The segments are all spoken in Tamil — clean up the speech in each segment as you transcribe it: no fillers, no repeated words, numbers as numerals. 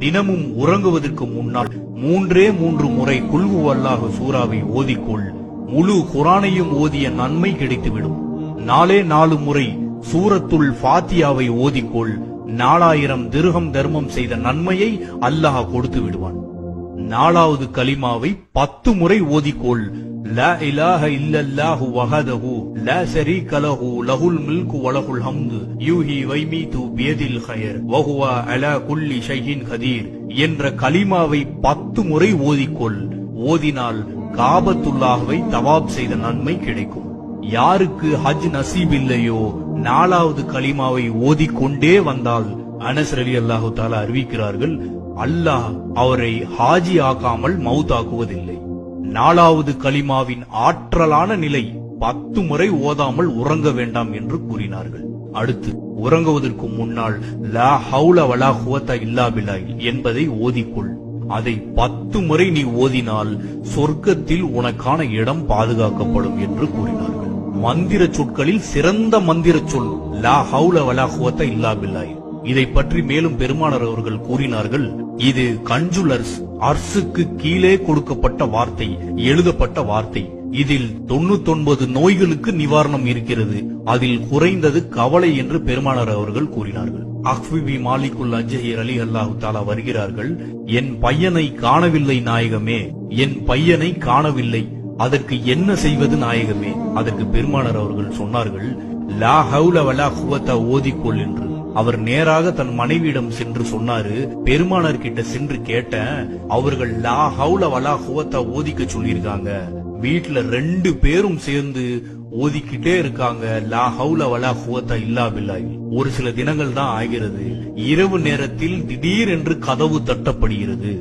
தினமும் உறங்குவதற்கு முன்னால் 3 முறை குல் ஹுவல்லாஹு சூராவை ஓதிக்கொள். முழு குர்ஆனையும் ஓதிய நன்மை கிடைத்துவிடும். 4 முறை சூரத்துல் ஃபாத்தியாவை ஓதிக்கொள். 4000 திர்ஹம் தர்மம் செய்த நன்மையை அல்லாஹ் கொடுத்து விடுவான். 4வது கலிமாவை 10 முறை ஓதிக்கொள். லா இலாஹ இல்லல்லாஹு வஹதஹு லா ஷரீக லஹு லஹுல் முல்கு வ லஹுல் ஹம்து யுஹ்யி வ யுமீது பியதில் கைர் வ ஹுவ அலா குல்லி ஷைஇன் கதீர் என்ற கலிமாவை 10 முறை ஓதிக்கொள். ஓதினால் காபத்துல்லாஹ்வை தவாப் செய்த நன்மை கிடைக்கும். யாருக்கு ஹஜ் நசீப் இல்லையோ 4வது கலிமாவை ஓதிக்கொண்டே வந்தால் அனஸ் ரலியல்லாஹு தஆலா அறிவிக்கிறார்கள், அல்லாஹ் அவரை ஹாஜி ஆக்காமல் மௌத்தாக்குவதில்லை. 4வது கலிமாவின் ஆற்றலான நிலை 10 முறை ஓதாமல் உறங்க வேண்டாம் என்று கூறினார்கள். அடுத்து உறங்குவதற்கு முன்னால் லா ஹவுல வலா குவத்த இல்லா பில்லாஹ் என்பதை ஓதிக்கொள். அதை 10 முறை நீ ஓதினால் சொர்க்கத்தில் உனக்கான இடம் பாதுகாக்கப்படும் என்று கூறினார்கள். மந்திர சொற்களில் சிறந்த மந்திர சொல் லா ஹவுல வலா குவத்த இல்லா பில்லாஹ். இதை பற்றி மேலும் பெருமானார் அவர்கள் கூறினார்கள், இது கன்சுல் அர்சுக்கு கீழே கொடுக்கப்பட்ட வார்த்தை, எழுதப்பட்ட வார்த்தை. இதில் 99 நோய்களுக்கு நிவாரணம் இருக்கிறது. அதில் குறைந்தது கவலை என்று பெருமானார் அவர்கள் கூறினார்கள். அஹ்விபி மாலிகுல் அஜ்ஹர் அலி அல்லாஹு தஆலா வருகிறார்கள், என் பையனை காணவில்லை நாயகமே, என் பையனை காணவில்லை, அதற்கு என்ன செய்வது நாயகமே? அதற்கு பெருமானார் அவர்கள் சொன்னார்கள், லா ஹவுல வலா குவத்த ஓதிக்கொள் என்று. அவர் நேராக தன் மனைவியிடம் சென்று சொன்னாரு. பெருமானார் கிட்ட சென்று கேட்டேன், அவர்கள் லா ஹவுல வலா குவத்த ஓதிக்க சொல்லியிருக்காங்க. வீட்டுல 2 பேரும் சேர்ந்து ஓதிக்கிட்டே இருக்காங்க, லா ஹவுல வலா குவத்த இல்லா பில்லாஹ். ஒரு சில தினங்கள் தான் ஆகிறது. இரவு நேரத்தில் திடீரென்று கதவு தட்டப்படுகிறது.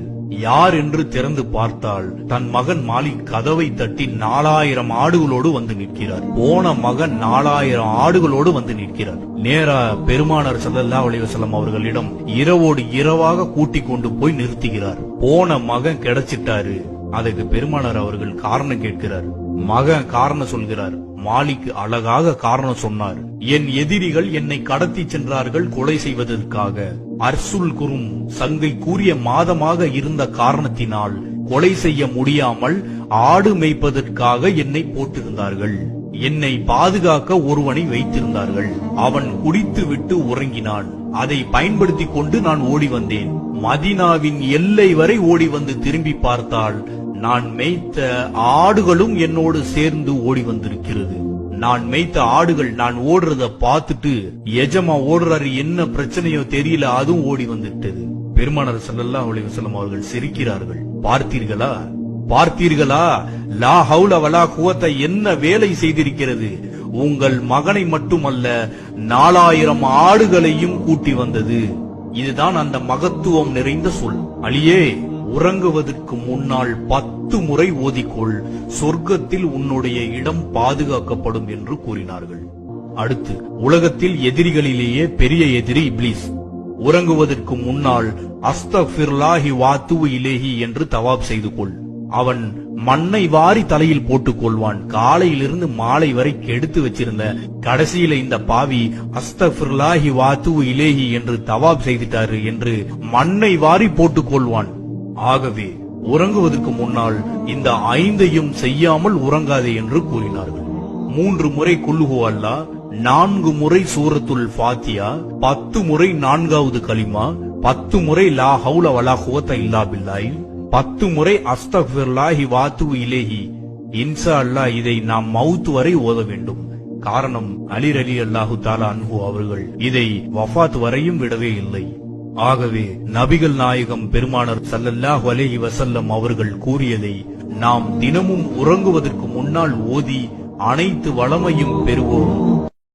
யார் என்று திறந்து பார்த்தால் தன் மகன் மாலிக் கதவை தட்டி 4000 ஆடுகளோடு வந்து நிற்கிறார். போன மகன் 4000 ஆடுகளோடு வந்து நிற்கிறார். நேரா பெருமானார் ஸல்லல்லாஹு அலைஹி வஸல்லம் அவர்களிடம் இரவோடு இரவாக கூட்டிக் கொண்டு போய் நிறுத்துகிறார். போன மகன் கிடைச்சிட்டாரு. அதுக்கு பெருமானார் அவர்கள் காரணம் கேட்கிறார். மகன் காரணம் சொல்கிறார். மாலிக் அழகாக காரணம் சொன்னார். என் எதிரிகள் என்னை கடத்தி சென்றார்கள் கொலை செய்வதற்காக. அர்சுல் குரும் சங்கை கூறிய மாதமாக இருந்த காரணத்தினால் கொலை செய்ய முடியாமல் ஆடு மேய்ப்பதற்காக என்னை போட்டிருந்தார்கள். என்னை பாதுகாக்க ஒருவனை வைத்திருந்தார்கள். அவன் குடித்து விட்டு உறங்கினான். அதை பயன்படுத்தி கொண்டு நான் ஓடி வந்தேன். மதீனாவின் எல்லை வரை ஓடி வந்து திரும்பி பார்த்தால் நான் மேய்த்த ஆடுகளும் என்னோடு சேர்ந்து ஓடி வந்திருக்கிறது. நான் மேய்த்த ஆடுகள் நான் ஓடுறத பார்த்துட்டு எஜமா ஓடுறாரு, என்ன பிரச்சனையோ தெரியல, அதுவும் ஓடி வந்துட்டது. பெருமானார் ஸல்லல்லாஹு அலைஹி வஸல்லம் அவர்கள் சிரிக்கிறார்கள். பார்த்தீர்களா பார்த்தீர்களா, லா ஹவுல வலா குவத்த என்ன வேலை செய்திருக்கிறது. உங்கள் மகனை மட்டுமல்ல 4000 ஆடுகளையும் கூட்டி வந்தது. இதுதான் அந்த மகத்துவம் நிறைந்த சொல். அலியே, உறங்குவதற்கு முன்னால் 10 முறை ஓதிக்கொள், சொர்க்கத்தில் உன்னுடைய இடம் பாதுகாக்கப்படும் என்று கூறினார்கள். அடுத்து உலகத்தில் எதிரிகளிலேயே பெரிய எதிரி இப்லீஸ். உறங்குவதற்கு முன்னால் அஸ்தக்ஃபிருல்லாஹி வாத்துவு இலேஹி என்று தவாப் செய்து கொள். அவன் மண்ணை வாரி தலையில் போட்டுக் கொள்வான். காலையிலிருந்து மாலை வரை கெடுத்து வச்சிருந்த கடைசியில இந்த பாவி அஸ்தக்ஃபிருல்லாஹி வாத்துவு இலேஹி என்று தவாப் செய்துட்டாரு என்று மண்ணை வாரி போட்டுக் கொள்வான். ஆகவே உறங்குவதற்கு முன்னால் இந்த 5ஐயும் செய்யாமல் உறங்காதே என்று கூறினார்கள். 3 முறை குல் ஹுவல்லாஹ், 4 முறை சூரத்துல் ஃபாத்தியா, 10 முறை 4வது கலிமா, 10 முறை லா ஹவுல வலா குவத்த இல்லா பில்லாஹ், 10 முறை அஸ்தக்ஃபிருல்லாஹி வாத்துவு இலேஹி. இன்ஷா அல்லாஹ் இதை நாம் மவுத் வரை ஓத வேண்டும். காரணம், அலி ரலியல்லாஹு தஆலா அன்ஹு அவர்கள் இதை வஃபாத் வரையும் விடவே இல்லை. ஆகவே நபிகள் நாயகம் பெருமானார் ஸல்லல்லாஹு அலைஹி வஸல்லம் அவர்கள் கூறியதை நாம் தினமும் உறங்குவதற்கு முன்னால் ஓதி அனைத்து வளமையும் பெறுவோம்.